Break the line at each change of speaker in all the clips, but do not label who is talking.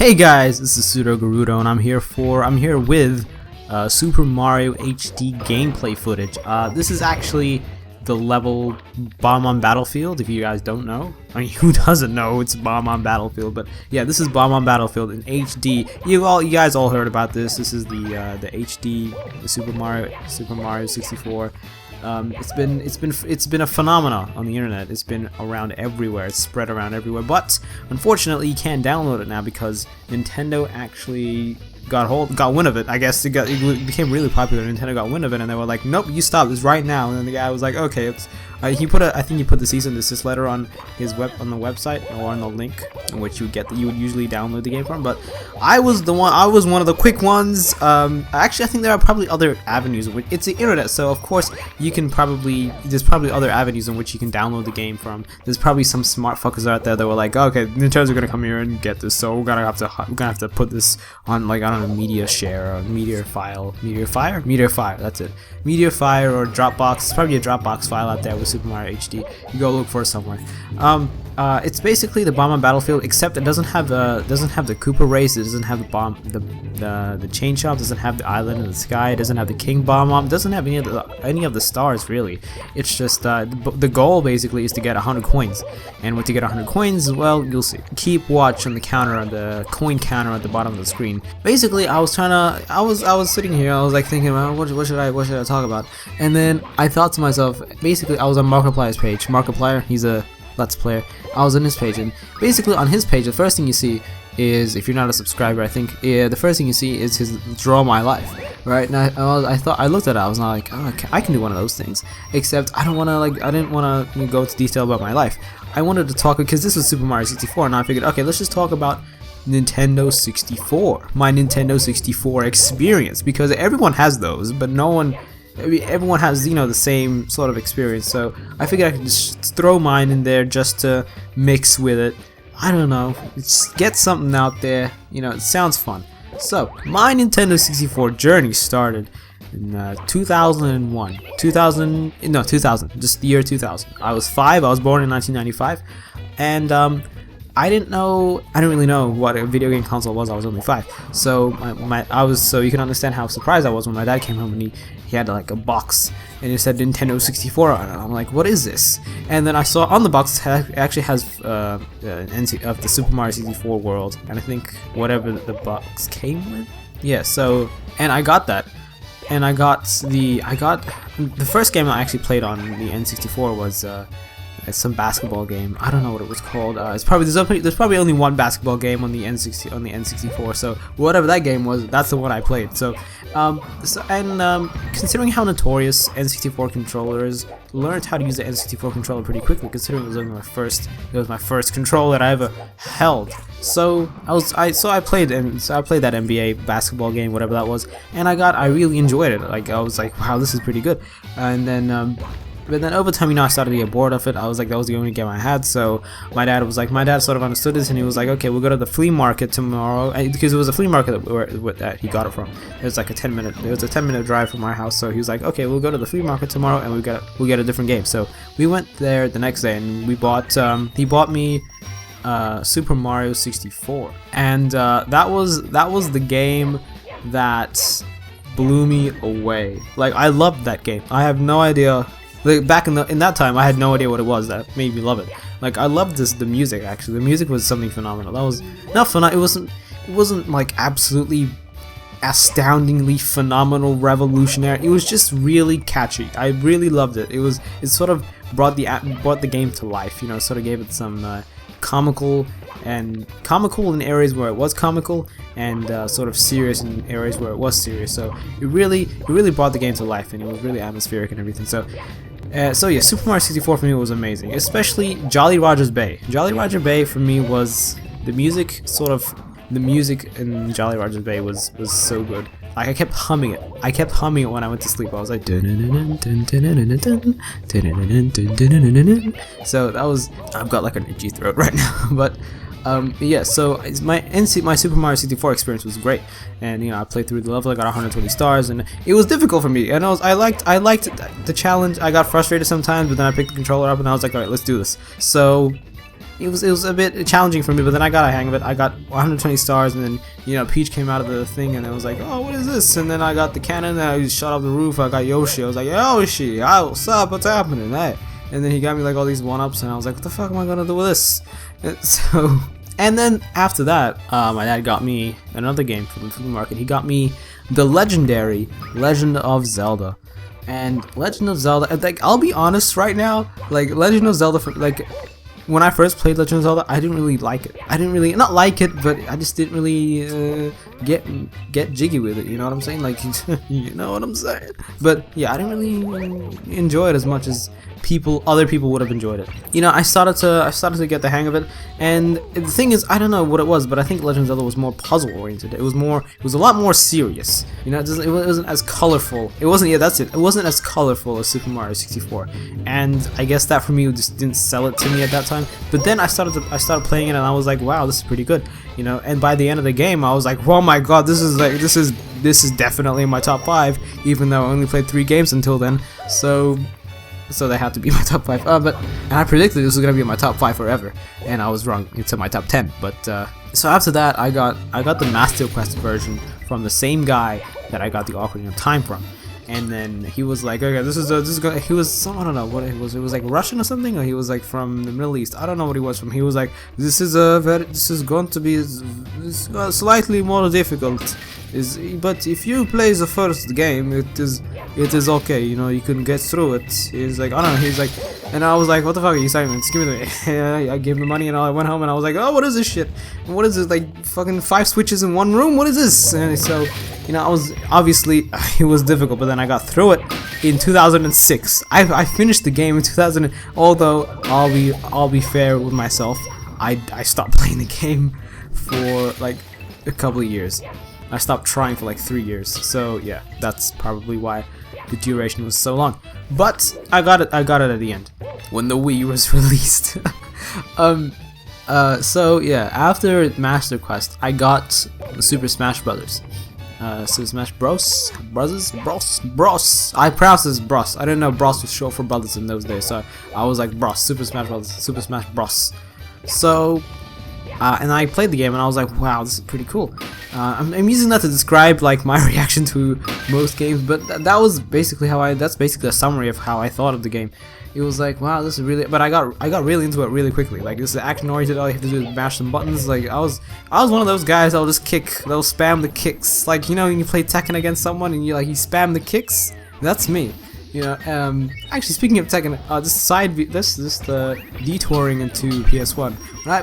Hey guys, this is Pseudo Garudo, and I'm here with Super Mario HD gameplay footage. This is actually the level Bomb on Battlefield. If you guys don't know, I mean, who doesn't know it's Bomb on Battlefield? But yeah, this is Bomb on Battlefield in HD. You guys all heard about this. This is the HD Super Mario 64. It's been a phenomenon on the internet. It's been around everywhere. It's spread around everywhere. But unfortunately, you can't download it now because Nintendo actually got wind of it. I guess it became really popular. Nintendo got wind of it, and they were like, "Nope, you stop this right now." And then the guy was like, "Okay." I think he put the cease and desist letter on his the website or on the link in which you would usually download the game from. But I was one of the quick ones. Actually, I think there are probably other avenues. It's the internet, so of course there's probably other avenues in which you can download the game from. There's probably some smart fuckers out there that were like, "Okay, Nintendo's gonna come here and get this, so we're gonna have to put this on, like, I don't know, Media Share or Mediafire. That's it. Mediafire or Dropbox. It's probably a Dropbox file out there with Super Mario HD. You go look for it somewhere. It's basically the Bomb on Battlefield, except it doesn't have the Koopa race. It doesn't have the chain shop. Doesn't have the island in the sky. It doesn't have the King Bomb. It doesn't have any of the stars really. It's just the goal basically is to get 100 coins, and when you get 100 coins, well, you'll see. Keep watch on the counter, on the coin counter at the bottom of the screen. Basically, I was sitting here. I was like thinking, well, what should I talk about? And then I thought to myself, basically, I was on Markiplier's page. Markiplier, he's a Let's Player. I was on his page, and basically on his page, the first thing you see is, if you're not a subscriber, I think, the first thing you see is his Draw My Life, right? And I looked at it, I was not like, oh, I can do one of those things, except I didn't want to go into detail about my life. I wanted to talk, because this was Super Mario 64, and I figured, okay, let's just talk about Nintendo 64, my Nintendo 64 experience, because everyone has those, but everyone has, the same sort of experience. So I figured I could just throw mine in there just to mix with it. I don't know, just get something out there. It sounds fun. So my Nintendo 64 journey started in 2001. 2000, just the year 2000. I was 5. I was born in 1995, and I didn't really know what a video game console was. I was only 5, so so you can understand how surprised I was when my dad came home and he had like a box and it said Nintendo 64 on it. I'm like, what is this? And then I saw on the box it actually has of the Super Mario 64 world, and I think whatever the box came with. Yeah, so, and I got that. And I got the first game I actually played on the N64 was it's some basketball game. I don't know what it was called. There's probably only one basketball game on the N64. So whatever that game was, that's the one I played. So considering how notorious N64 controllers, learned how to use the N64 controller pretty quickly. Considering it was my first controller that I ever held. So I played that NBA basketball game, whatever that was, and I really enjoyed it. Like, I was like, wow, this is pretty good. And then but then over time, I started to get bored of it. I was like, that was the only game I had. So my dad sort of understood this, and he was like, okay, we'll go to the flea market tomorrow, because it was a flea market that he got it from. It was like a 10-minute drive from our house. So he was like, okay, we'll go to the flea market tomorrow, and we'll get a different game. So we went there the next day, and he bought me Super Mario 64, and that was the game that blew me away. Like, I loved that game. I have no idea. Like, back in that time, I had no idea what it was that made me love it. Like, I loved the music. Actually, the music was something phenomenal. That was not fun. It wasn't like absolutely astoundingly phenomenal, revolutionary. It was just really catchy. I really loved it. It sort of brought the game to life. Sort of gave it some comical in areas where it was comical, and sort of serious in areas where it was serious. So it really brought the game to life, and it was really atmospheric and everything. So yeah, Super Mario 64 for me was amazing, especially Jolly Roger's Bay. Jolly Roger Bay for me was the music in Jolly Roger's Bay was so good. Like, I kept humming it. When I went to sleep. I was like, so that was, I've got like an itchy throat right now, but yeah, so my Super Mario 64 experience was great, and I played through the level. I got 120 stars, and it was difficult for me. And I liked the challenge. I got frustrated sometimes, but then I picked the controller up, and I was like, all right, let's do this. So it was a bit challenging for me, but then I got a hang of it. I got 120 stars, and then, you know, Peach came out of the thing, and I was like, oh, what is this? And then I got the cannon, and I shot off the roof. I got Yoshi. I was like, Yoshi, what's up? What's happening? Hey. And then he got me like all these 1-ups, and I was like, what the fuck am I gonna do with this? And then after that, my dad got me another game from the market. He got me the legendary Legend of Zelda. And Legend of Zelda, like, I'll be honest right now, like, Legend of Zelda, like, when I first played Legend of Zelda, I didn't really like it. I didn't really, not like it, but I just didn't really get jiggy with it, you know what I'm saying? Like, you know what I'm saying? But yeah, I didn't really enjoy it as much as other people would have enjoyed it. You know, I started to get the hang of it, and the thing is, I don't know what it was, but I think Legend of Zelda was more puzzle oriented. It was a lot more serious. You know, it wasn't as colorful. It wasn't, yeah, that's it. It wasn't as colorful as Super Mario 64, and I guess that for me just didn't sell it to me at that time. But then I started playing it, and I was like, wow, this is pretty good. You know, and by the end of the game, I was like, oh my god, this is definitely in my top 5, even though I only played 3 games until then. So they have to be my top 5. And I predicted this was gonna be in my top 5 forever, and I was wrong. It's in my top 10. But so after that, I got the Master Quest version from the same guy that I got the Ocarina of Time from. And then he was like, okay, this is gonna, he was some, I don't know what it was like Russian or something, or he was like from the Middle East. I don't know what he was from. He was like, this is going to be slightly more difficult. But if you play the first game, it is okay, you know, you can get through it. He's like, I don't know, he's like, and I was like, what the fuck are you saying? Just give me the I gave him the money, and I went home, and I was like, oh, what is this shit? What is this, like, fucking 5 switches in one room? What is this? And so, you know, I was, obviously, it was difficult, but then I got through it in 2006. I finished the game in 2000, although, I'll be fair with myself, I stopped playing the game for, like, a couple of years. I stopped trying for like 3 years, so yeah, that's probably why the duration was so long. But I got it at the end when the Wii was released. So yeah, after Master Quest, I got Super Smash Brothers. Super Smash Bros. Bros. I pronounced this Bros. I didn't know Bros was short for brothers in those days, so I was like Bros. Super Smash Brothers. Super Smash Bros. So. And I played the game, and I was like, wow, this is pretty cool. I'm using that to describe like my reaction to most games, but that was basically that's basically a summary of how I thought of the game. It was like, wow, this is really, but I got really into it really quickly. Like, this is action oriented, all you have to do is mash some buttons. Like, I was one of those guys that'll just that'll spam the kicks. Like, you know, when you play Tekken against someone and you spam the kicks? That's me. You know, actually, speaking of Tekken, this detouring into PS1.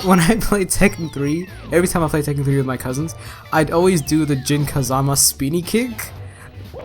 When I played Tekken 3, every time I played Tekken 3 with my cousins, I'd always do the Jin Kazama spinny kick,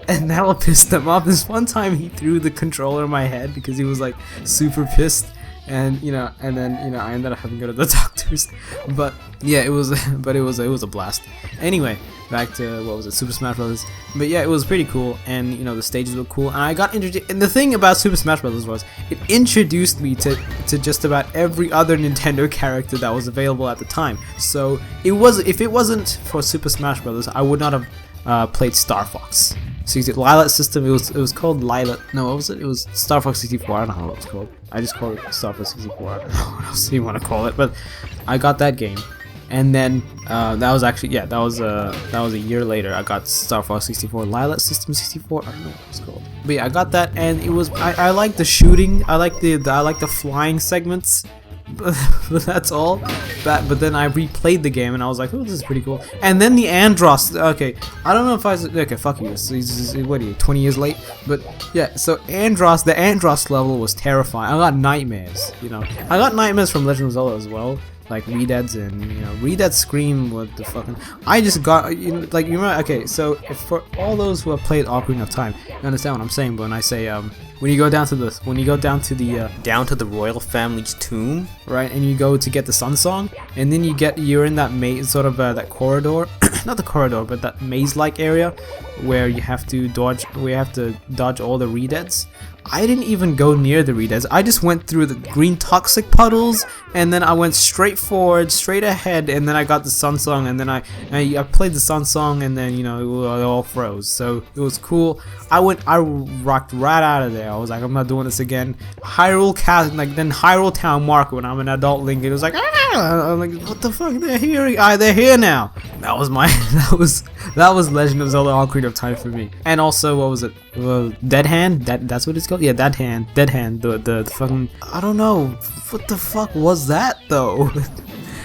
and that'll piss them off. This one time, he threw the controller in my head because he was like super pissed, and then I ended up having to go to the doctors. But yeah, it was a blast. Anyway, back to what was it, Super Smash Brothers. But yeah, it was pretty cool, and you know, the stages were cool, and I got introduced. And the thing about Super Smash Brothers was it introduced me to just about every other Nintendo character that was available at the time. So if it wasn't for Super Smash Brothers, I would not have played Star Fox. So you see, Lilat system, it was called Lilat. No, what was it? It was Star Fox 64. I don't know what it was called. I just called it Star Fox 64. I don't know what else you want to call it, but I got that game. And then that was actually, yeah, that was a year later. I got Star Fox 64, Lilat System 64. I don't know what it's called, but yeah, I got that, and it was I like the shooting. I like the flying segments. But that's all. But then I replayed the game, and I was like, oh, this is pretty cool. And then the Andross. Okay, I don't know if okay, fuck you. What are you, 20 years late? But yeah, so the Andross level was terrifying. I got nightmares. You know, I got nightmares from Legend of Zelda as well. Like Redeads, and you know, Redead scream with the fucking. I just got, you know, like, you remember. Okay, so for all those who have played Ocarina of Time, you understand what I'm saying. But when I say when you go down to the royal family's tomb, right, and you go to get the Sun Song, and then you're in that maze, sort of that corridor, not the corridor, but that maze-like area where you have to dodge all the Redeads. I didn't even go near the rededs. I just went through the green toxic puddles, and then I went straight forward, straight ahead, and then I got the Sun Song, and then I played the Sun Song, and then, you know, it all froze. So it was cool. I rocked right out of there. I was like, I'm not doing this again. Hyrule then Hyrule Town Market when I'm an adult Link, it was like, ah! I'm like, what the fuck? They're here. They're here now. That was my that was Legend of Zelda: Ocarina of Time for me. And also, what was it? Dead Hand. That's what it's called. Yeah, Dead Hand. The fucking, I don't know. What the fuck was that though?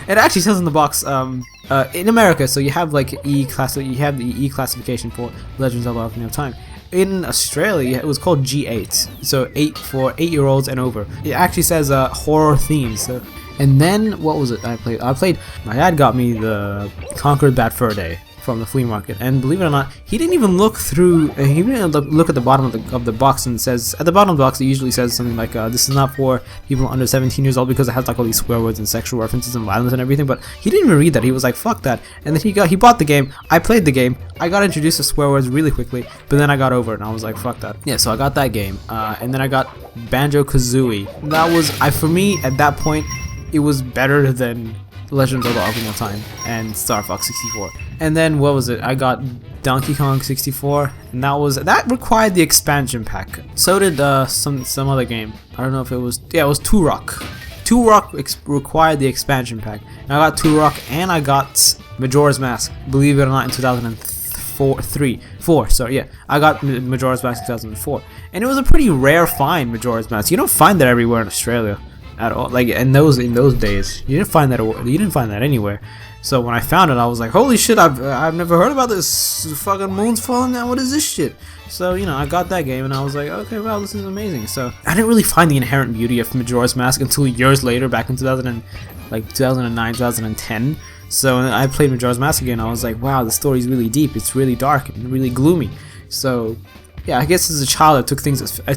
It actually says in the box, in America, so you have like you have the E classification for Legend of Zelda: Ocarina of Time. In Australia, it was called G8, so 8 for 8-year-olds and over. It actually says horror themes. So, and then what was it I played? My dad got me the Conquered Bad Fur Day from the flea market, and believe it or not, he didn't even look through. He didn't look at the bottom of the box, and it says at the bottom of the box it usually says something like this is not for people under 17 years old, because it has like all these swear words and sexual references and violence and everything. But he didn't even read that. He was like, fuck that. And then he bought the game. I played the game. I got introduced to swear words really quickly, but then I got over it and I was like, fuck that. Yeah, so I got that game, and then I got Banjo-Kazooie. That was, for me at that point, it was better than Legend of Zelda: Ocarina of Time and Star Fox 64. And then what was it? I got Donkey Kong 64, and that required the expansion pack. So did some other game. I don't know if it was, yeah, it was Turok. Turok required the expansion pack. And I got Turok and I got Majora's Mask. Believe it or not, in 2004. Sorry, yeah, I got Majora's Mask in 2004, and it was a pretty rare find. Majora's Mask. You don't find that everywhere in Australia at all. Like in those days, you didn't find that anywhere. So when I found it, I was like, holy shit, I've never heard about this. Fucking moon's falling down. What is this shit? So, you know, I got that game and I was like, okay, wow, this is amazing. So I didn't really find the inherent beauty of Majora's Mask until years later, back in 2009, 2010. So I played Majora's Mask again. I was like, wow, the story's really deep. It's really dark and really gloomy. So yeah, I guess as a child I took things I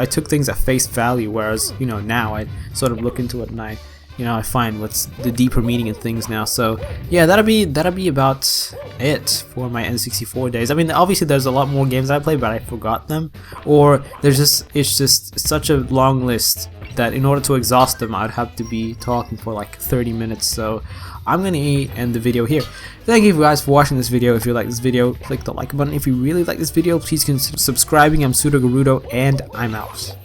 took things at face value, whereas, you know, now I sort of look into it and I find what's the deeper meaning in things now. So yeah, that'll be about it for my N64 days. I mean, obviously there's a lot more games I played, but I forgot them, or it's just such a long list that in order to exhaust them I'd have to be talking for like 30 minutes. So I'm gonna end the video here. Thank you guys for watching this video. If you like this video, click the like button. If you really like this video, please consider subscribing. I'm Pseudo Gerudo, and I'm out.